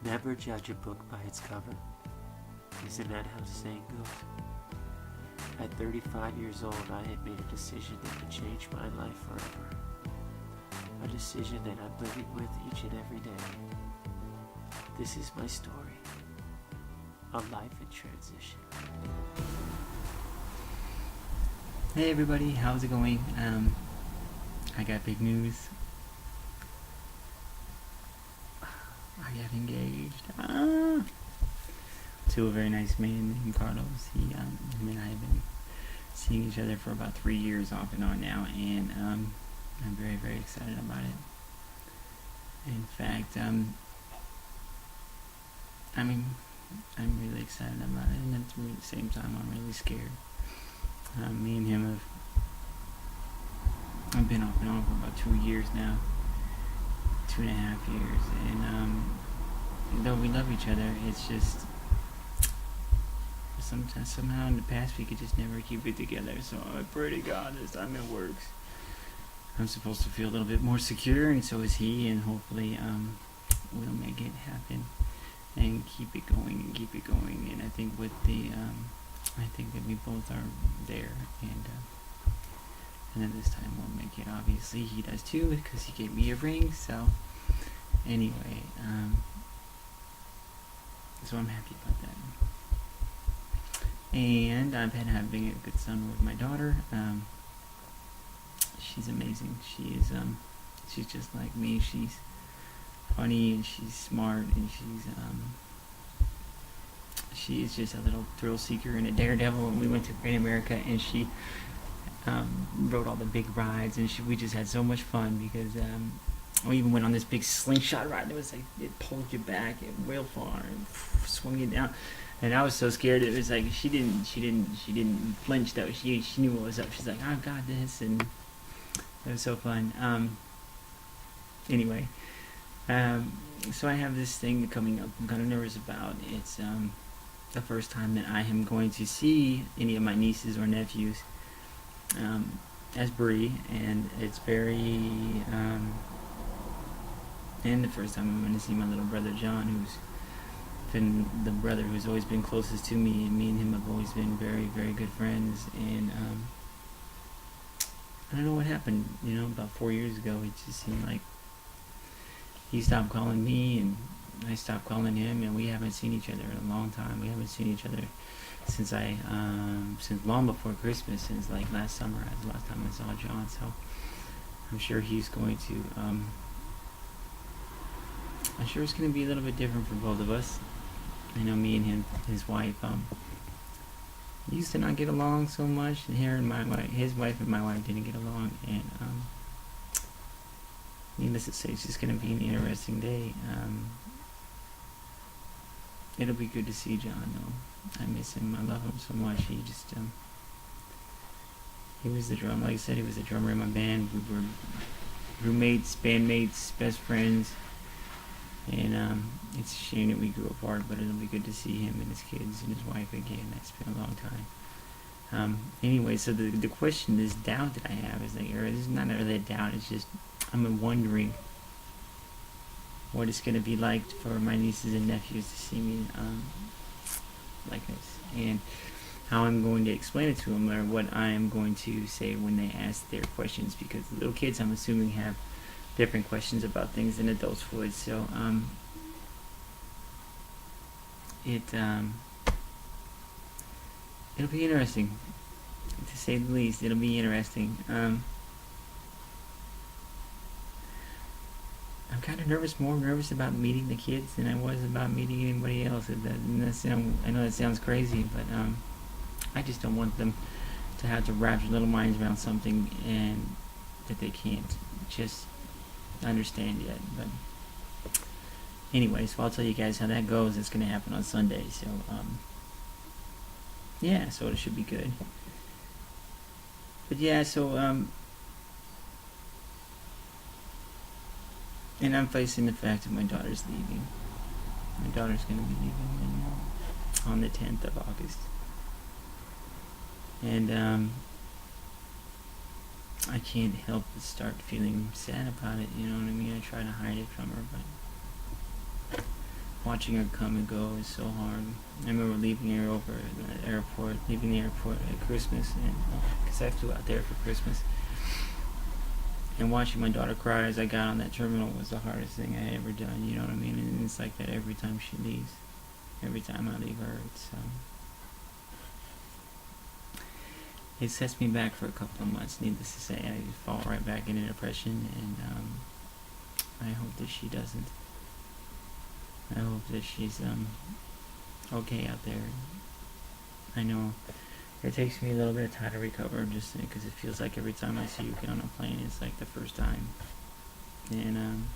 Never judge a book by its cover. Isn't that how the saying goes? At 35 years old, I had made a decision that would change my life forever. A decision that I'm living with each and every day. This is my story. A life in transition. Hey everybody, how's it going? I got big news. I got engaged to a very nice man named Carlos. Him and I have been seeing each other for about 3 years off and on now, and I'm very, very excited about it. In fact, I'm really excited about it, and at the same time, I'm really scared. Me and him I've been off and on for about 2 years now, 2.5 years, and though we love each other, it's just sometimes somehow in the past we could just never keep it together. So I pray to God this time it works. I'm supposed to feel a little bit more secure, and so is he, and hopefully we'll make it happen and keep it going. And I think with the I think that we both are there, and then this time we'll make it. Obviously he does too, because he gave me a ring. So anyway, so I'm happy about that. And I've been having a good summer with my daughter. She's amazing. She's just like me. She's funny, and she's smart, and she is just a little thrill seeker and a daredevil. And we went to Great America, and she rode all the big rides, and we just had so much fun because we even went on this big slingshot ride. It was like, it pulled you back real far and swung you down. And I was so scared. It was like she didn't flinch though. She knew what was up. She's like, "I got this," and it was so fun. Anyway, so I have this thing coming up. I'm kind of nervous about. It's the first time that I am going to see any of my nieces or nephews as Brie, and it's very and the first time I'm going to see my little brother John, who's been the brother who's always been closest to me, and me and him have always been very, very good friends. And I don't know what happened, about 4 years ago. It just seemed like he stopped calling me and I stopped calling him, and we haven't seen each other in a long time. We haven't seen each other since since long before Christmas, since like last summer. That's the last time I saw John. So I'm sure he's going to I'm sure it's going to be a little bit different for both of us. I know me and his wife, used to not get along so much. And his wife and my wife didn't get along, and needless to say, it's just going to be an interesting day. It'll be good to see John, though. I miss him. I love him so much. He just, he was the drummer. Like I said, he was the drummer in my band. We were roommates, bandmates, best friends. And it's a shame that we grew apart, but it'll be good to see him and his kids and his wife again. It's been a long time. Anyway, so the question, this doubt that I have is like, or this is not really a doubt, it's just I'm wondering what it's going to be like for my nieces and nephews to see me like this, and how I'm going to explain it to them, or what I am going to say when they ask their questions, because the little kids, I'm assuming, have different questions about things than adults would. So it'll be interesting, to say the least. It'll be interesting. I'm kind of more nervous about meeting the kids than I was about meeting anybody else. I know that sounds crazy, but I just don't want them to have to wrap their little minds around something and that they can't just understand yet. But anyway, so I'll tell you guys how that goes. It's going to happen on Sunday. So yeah, so it should be good. But yeah, so and I'm facing the fact that my daughter's leaving. My daughter's going to be leaving on the 10th of August. And I can't help but start feeling sad about it, you know what I mean? I try to hide it from her, but watching her come and go is so hard. I remember leaving the airport at Christmas, and because I flew out there for Christmas, and watching my daughter cry as I got on that terminal was the hardest thing I had ever done. You know what I mean? And it's like that every time she leaves. Every time I leave her, it sets me back for a couple of months. Needless to say, I fall right back into depression, and I hope that she doesn't. I hope that she's okay out there. I know it takes me a little bit of time to recover, just because it feels like every time I see you get on a plane, it's like the first time. And I'm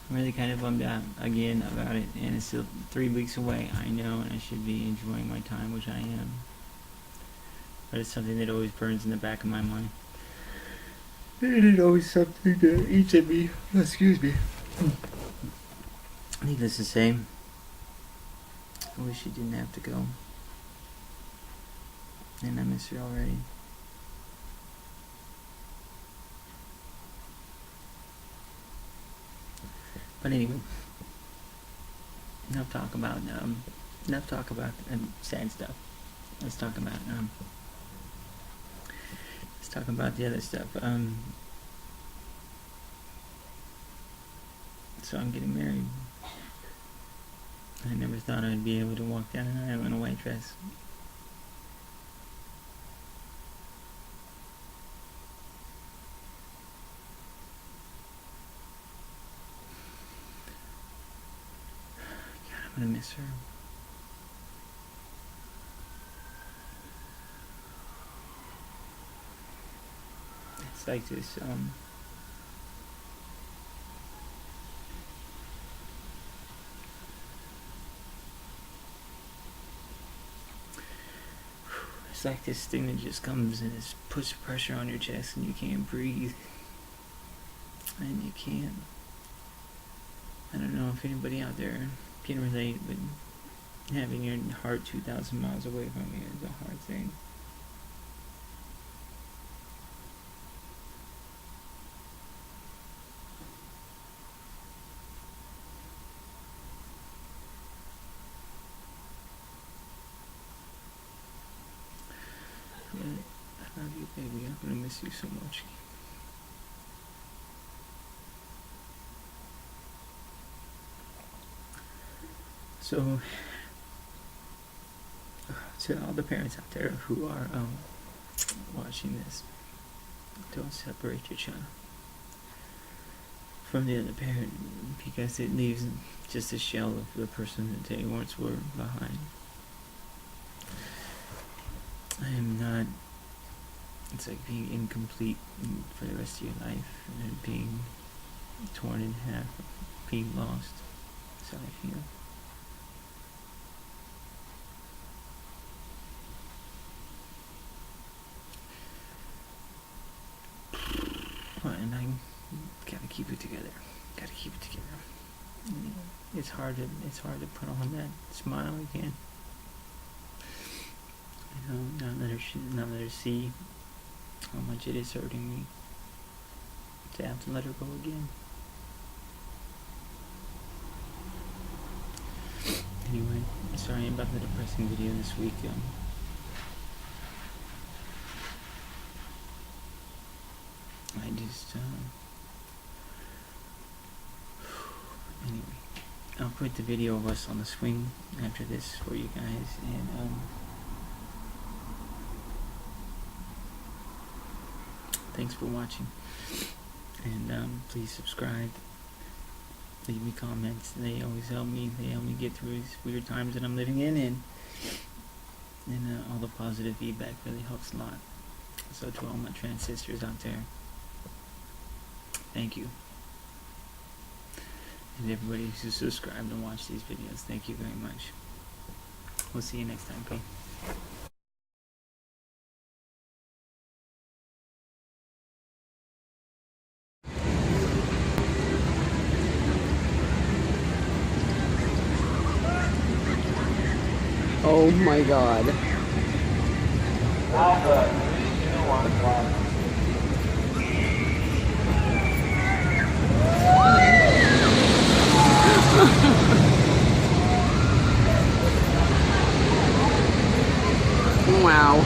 really kind of bummed out again about it, and it's still 3 weeks away. I know, and I should be enjoying my time, which I am. But it's something that always burns in the back of my mind. And it's always something that eats at me. Excuse me. Needless to say, I wish she didn't have to go. And I miss her already. But anyway, enough talk about sad stuff. Let's talk about the other stuff. So I'm getting married. I never thought I'd be able to walk down an aisle in a white dress. God, I'm gonna miss her. It's like this, it's like this thing that just comes and it puts pressure on your chest and you can't breathe. And you can't. I don't know if anybody out there can relate, but having your heart 2,000 miles away from you is a hard thing. I love you, baby. I'm gonna miss you so much. So, to all the parents out there who are watching this, don't separate your child from the other parent, because it leaves just a shell of the person that they once were behind. I am not. It's like being incomplete for the rest of your life, and being torn in half, being lost. That's how I feel. And I gotta keep it together. It's hard to put on that smile again. You know, not let her see how much it is hurting me to have to let her go again. Anyway, sorry about the depressing video this week. I just anyway, I'll put the video of us on the swing after this for you guys, and thanks for watching, and please subscribe, leave me comments. They always help me. They help me get through these weird times that I'm living in, and all the positive feedback really helps a lot. So to all my trans sisters out there, thank you. And everybody who's subscribed and watched these videos, thank you very much. We'll see you next time, okay? Oh my god. Wow.